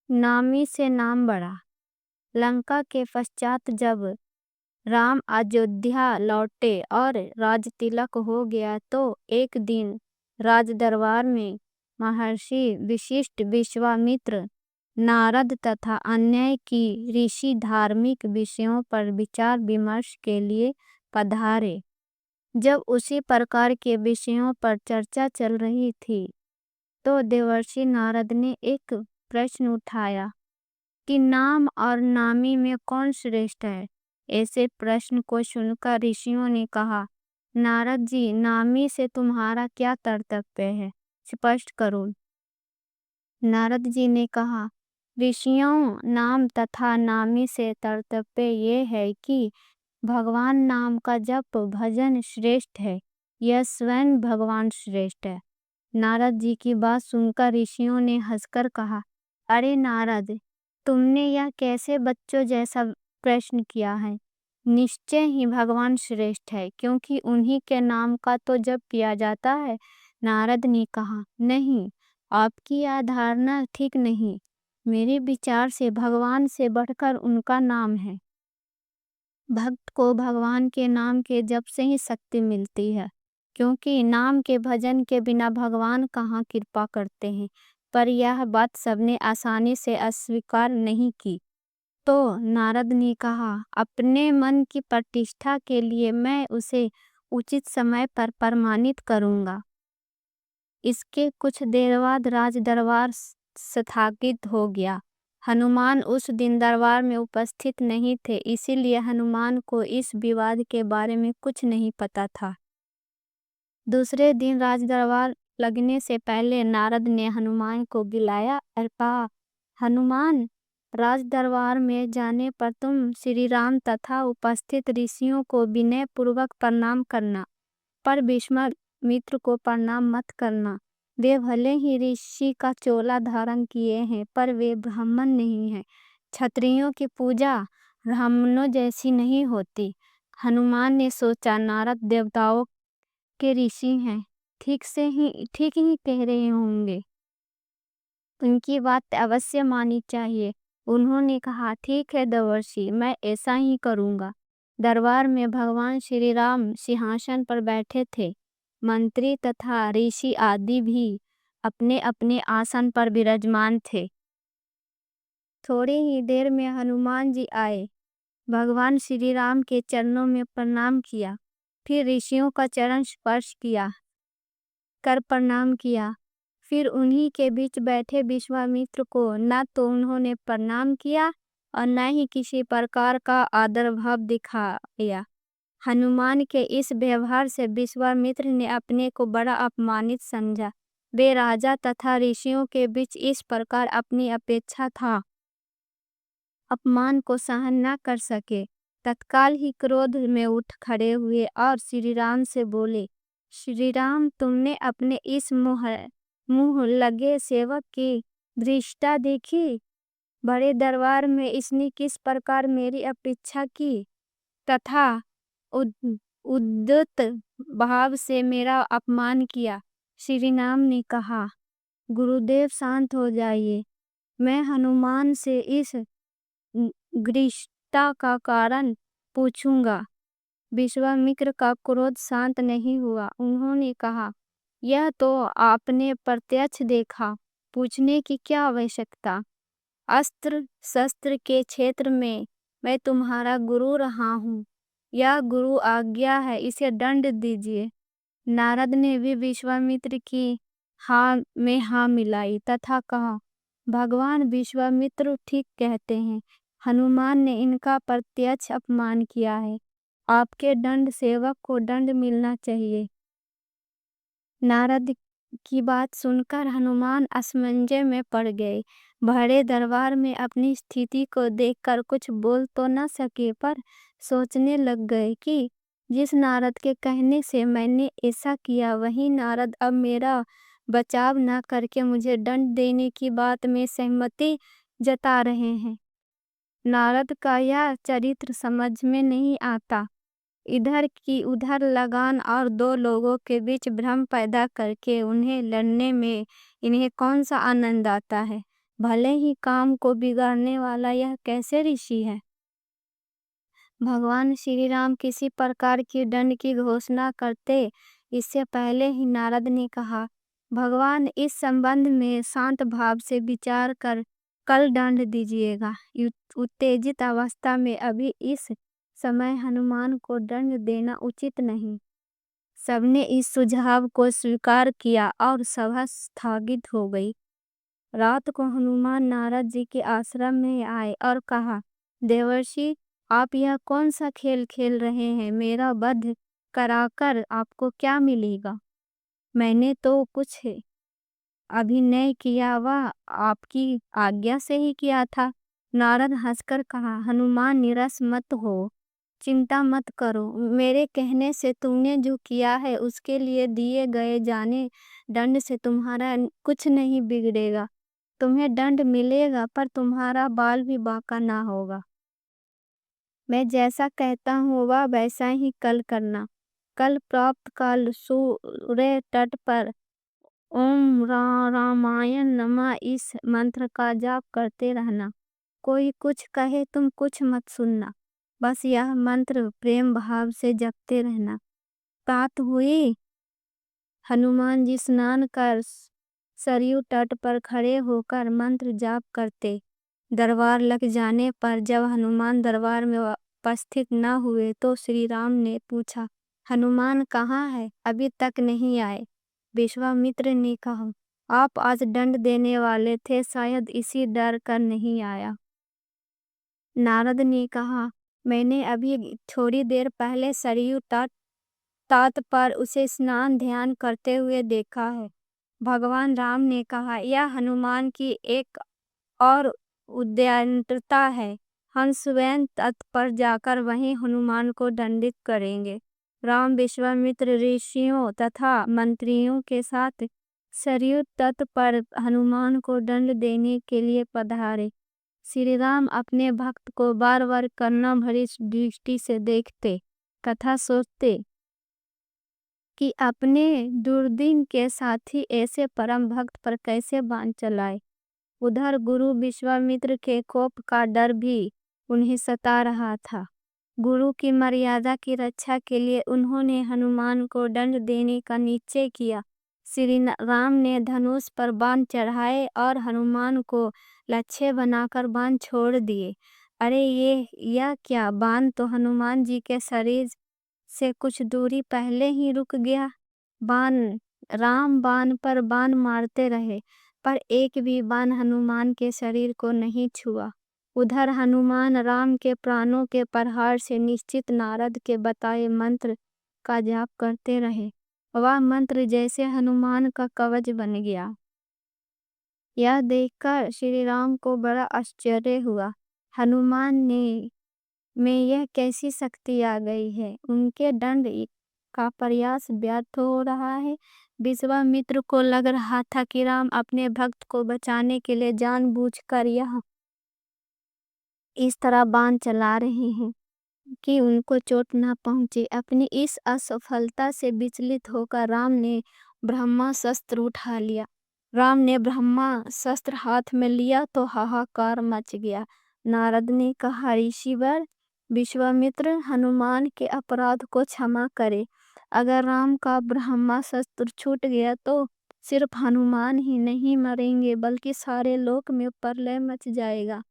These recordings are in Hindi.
नामी से नाम बढ़ा। लंका के पश्चात जब राम अयोध्या लौटे और राज तिलक हो गया तो एक दिन राज दरबार में महर्षि विशिष्ट, विश्वामित्र, नारद तथा अन्य की ऋषि धार्मिक विषयों पर विचार विमर्श के लिए पधारे। जब उसी प्रकार के विषयों पर चर्चा चल रही थी तो देवर्षि नारद ने एक प्रश्न उठाया कि नाम और नामी में कौन श्रेष्ठ है। ऐसे प्रश्न को सुनकर ऋषियों ने कहा, नारद जी, नामी से तुम्हारा क्या कर्तव्य है, स्पष्ट करो। नारद जी ने कहा, ऋषियों, नाम तथा नामी से कर्तव्य ये है कि भगवान नाम का जप भजन श्रेष्ठ है। यह स्वयं भगवान श्रेष्ठ है। नारद जी की बात सुनकर ऋषियों ने हंसकर कहा, अरे नारद, तुमने यह कैसे बच्चों जैसा प्रश्न किया है। निश्चय ही भगवान श्रेष्ठ है, क्योंकि उन्हीं के नाम का तो जप किया जाता है। नारद ने कहा, नहीं, आपकी यह धारणा ठीक नहीं। मेरे विचार से भगवान से बढ़कर उनका नाम है। भक्त को भगवान के नाम के जप से ही शक्ति मिलती है, क्योंकि नाम के भजन के बिना भगवान कहाँ कृपा करते हैं। पर यह बात सबने आसानी से अस्वीकार नहीं की। तो नारद ने कहा, अपने मन की प्रतिष्ठा के लिए मैं उसे उचित समय पर प्रमाणित करूँगा। इसके कुछ देर बाद राज दरबार स्थगित हो गया। हनुमान उस दिन दरबार में उपस्थित नहीं थे, इसीलिए हनुमान को इस विवाद के बारे में कुछ नहीं पता था। दूसरे दिन राज दरबार लगने से पहले नारद ने हनुमान को बुलाया और कहा, हनुमान, राज दरबार में जाने पर तुम श्री राम तथा उपस्थित ऋषियों को विनय पूर्वक प्रणाम करना, पर विश्वामित्र को प्रणाम मत करना। वे भले ही ऋषि का चोला धारण किए हैं, पर वे ब्राह्मण नहीं हैं। क्षत्रियों की पूजा ब्राह्मणों जैसी नहीं होती। हनुमान ने सोचा, नारद देवताओं के ऋषि हैं, ठीक ही कह रहे होंगे, उनकी बात अवश्य मानी चाहिए। उन्होंने कहा, ठीक है देवर्षि, मैं ऐसा ही करूँगा। दरबार में भगवान श्री राम सिंहासन पर बैठे थे। मंत्री तथा ऋषि आदि भी अपने अपने आसन पर विराजमान थे। थोड़ी ही देर में हनुमान जी आए। भगवान श्री राम के चरणों में प्रणाम किया, फिर ऋषियों का चरण स्पर्श कर प्रणाम किया। फिर उन्हीं के बीच बैठे विश्वामित्र को न तो उन्होंने प्रणाम किया और न ही किसी प्रकार का आदर भाव दिखाया। हनुमान के इस व्यवहार से विश्वामित्र ने अपने को बड़ा अपमानित समझा। वे राजा तथा ऋषियों के बीच इस प्रकार अपनी अपेक्षा था अपमान को सहन न कर सके। तत्काल ही क्रोध में उठ खड़े हुए और श्री राम से बोले, श्री राम, तुमने अपने इस मुंह लगे सेवक की धृष्टता देखी। बड़े दरबार में इसने किस प्रकार मेरी अपेक्षा की तथा उद्दत भाव से मेरा अपमान किया। श्री राम ने कहा, गुरुदेव शांत हो जाइए। मैं हनुमान से इस धृष्टता का कारण पूछूंगा। विश्वामित्र का क्रोध शांत नहीं हुआ। उन्होंने कहा, यह तो आपने प्रत्यक्ष देखा, पूछने की क्या आवश्यकता। अस्त्र शस्त्र के क्षेत्र में मैं तुम्हारा गुरु रहा हूँ। यह गुरु आज्ञा है, इसे दंड दीजिए। नारद ने भी विश्वामित्र की हाँ में हाँ मिलाई तथा कहा, भगवान विश्वामित्र ठीक कहते हैं। हनुमान ने इनका प्रत्यक्ष अपमान किया है। आपके दंड सेवक को दंड मिलना चाहिए। नारद की बात सुनकर हनुमान असमंजस में पड़ गए। बड़े दरबार में अपनी स्थिति को देखकर कुछ बोल तो न सके, पर सोचने लग गए कि जिस नारद के कहने से मैंने ऐसा किया, वही नारद अब मेरा बचाव न करके मुझे दंड देने की बात में सहमति जता रहे हैं। नारद का यह चरित्र समझ में नहीं आता। इधर की उधर लगान और दो लोगों के बीच भ्रम पैदा करके उन्हें लड़ने में इन्हें कौन सा आनंद आता है। भले ही काम को बिगाड़ने वाला यह कैसे ऋषि है। भगवान श्री राम किसी प्रकार की दंड की घोषणा करते इससे पहले ही नारद ने कहा, भगवान इस संबंध में शांत भाव से विचार कर कल दंड दीजिएगा। उत्तेजित अवस्था में अभी इस समय हनुमान को दंड देना उचित नहीं। सबने इस सुझाव को स्वीकार किया और सभा स्थगित हो गई। रात को हनुमान नारद जी के आश्रम में आए और कहा, देवर्षि आप यह कौन सा खेल खेल रहे हैं। मेरा वध कराकर आपको क्या मिलेगा। मैंने तो कुछ अभिनय किया वह आपकी आज्ञा से ही किया था। नारद हंसकर कहा, हनुमान निराश मत हो, चिंता मत करो। मेरे कहने से तुमने जो किया है उसके लिए दिए गए जाने दंड से तुम्हारा कुछ नहीं बिगड़ेगा। तुम्हें दंड मिलेगा पर तुम्हारा बाल भी बांका ना होगा। मैं जैसा कहता हूँ वह वैसा ही कल करना। कल प्राप्त काल सूर्य तट पर ओम रामायण नमः इस मंत्र का जाप करते रहना। कोई कुछ कहे तुम कुछ मत सुनना, बस यह मंत्र प्रेम भाव से जपते रहना। प्रात हुई, हनुमान जी स्नान कर सरयू तट पर खड़े होकर मंत्र जाप करते। दरबार लग जाने पर जब हनुमान दरबार में उपस्थित न हुए तो श्री राम ने पूछा, हनुमान कहाँ है, अभी तक नहीं आए। विश्वामित्र ने कहा, आप आज दंड देने वाले थे, शायद इसी डर कर नहीं आया। नारद ने कहा, मैंने अभी थोड़ी देर पहले सरयू तट पर उसे स्नान ध्यान करते हुए देखा है। भगवान राम ने कहा, यह हनुमान की एक और उद्यंतता है। हम स्वयं तट पर जाकर वहीं हनुमान को दंडित करेंगे। राम विश्वामित्र ऋषियों तथा मंत्रियों के साथ सरयू तट पर हनुमान को दंड देने के लिए पधारे। श्री राम अपने भक्त को बार बार करुणा भरी दृष्टि से देखते तथा सोचते कि अपने दुर्दिन के साथी ऐसे परम भक्त पर कैसे बाण चलाए। उधर गुरु विश्वामित्र के कोप का डर भी उन्हें सता रहा था। गुरु की मर्यादा की रक्षा के लिए उन्होंने हनुमान को दंड देने का निश्चय किया। श्री राम ने धनुष पर बाण चढ़ाए और हनुमान को लक्ष्य बनाकर बाण छोड़ दिए। अरे यह क्या, बाण तो हनुमान जी के शरीर से कुछ दूरी पहले ही रुक गया। राम बाण पर बाण मारते रहे पर एक भी बाण हनुमान के शरीर को नहीं छुआ। उधर हनुमान राम के प्राणों के प्रहार से निश्चित नारद के बताए मंत्र का जाप करते रहे। वह मंत्र जैसे हनुमान का कवच बन गया। यह देखकर श्री राम को बड़ा आश्चर्य हुआ। हनुमान में यह कैसी शक्ति आ गई है। उनके दंड का प्रयास व्यर्थ हो रहा है। विश्वामित्र को लग रहा था कि राम अपने भक्त को बचाने के लिए जानबूझकर यह इस तरह बाण चला रहे हैं कि उनको चोट न पहुंचे। अपनी इस असफलता से विचलित होकर राम ने ब्रह्मास्त्र उठा लिया। राम ने ब्रह्मास्त्र हाथ में लिया तो हाहाकार मच गया। नारद ने कहा, ऋषिवर विश्वामित्र हनुमान के अपराध को क्षमा करे। अगर राम का ब्रह्मास्त्र छूट गया तो सिर्फ हनुमान ही नहीं मरेंगे बल्कि सारे लोक में प्रलय मच जाएगा।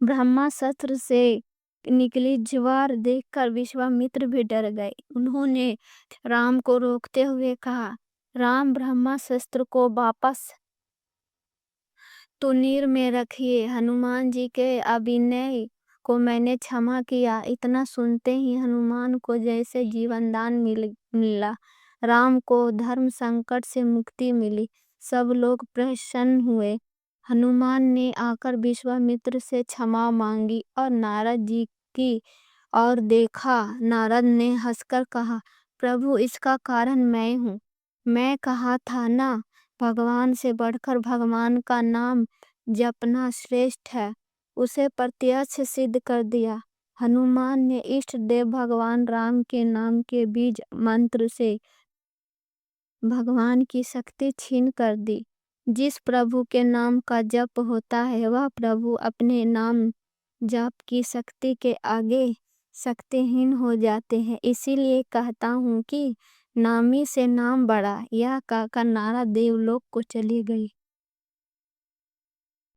ब्रह्मास्त्र से निकली ज्वार देखकर विश्वामित्र भी डर गए। उन्होंने राम को रोकते हुए कहा, राम ब्रह्मास्त्र को वापस तुनीर में रखिए। हनुमान जी के अभिनय को मैंने क्षमा किया। इतना सुनते ही हनुमान को जैसे जीवन दान मिला। राम को धर्म संकट से मुक्ति मिली। सब लोग प्रसन्न हुए। हनुमान ने आकर विश्वामित्र से क्षमा मांगी और नारद जी की और देखा। नारद ने हंसकर कहा, प्रभु इसका कारण मैं हूँ। मैं कहा था ना, भगवान से बढ़कर भगवान का नाम जपना श्रेष्ठ है। उसे प्रत्यक्ष सिद्ध कर दिया। हनुमान ने इष्ट देव भगवान राम के नाम के बीज मंत्र से भगवान की शक्ति छीन कर दी। जिस प्रभु के नाम का जप होता है वह प्रभु अपने नाम जाप की शक्ति के आगे शक्तिहीन हो जाते हैं। इसीलिए कहता हूँ कि नामी से नाम बड़ा। यह कहकर नारा देवलोक को चली गई।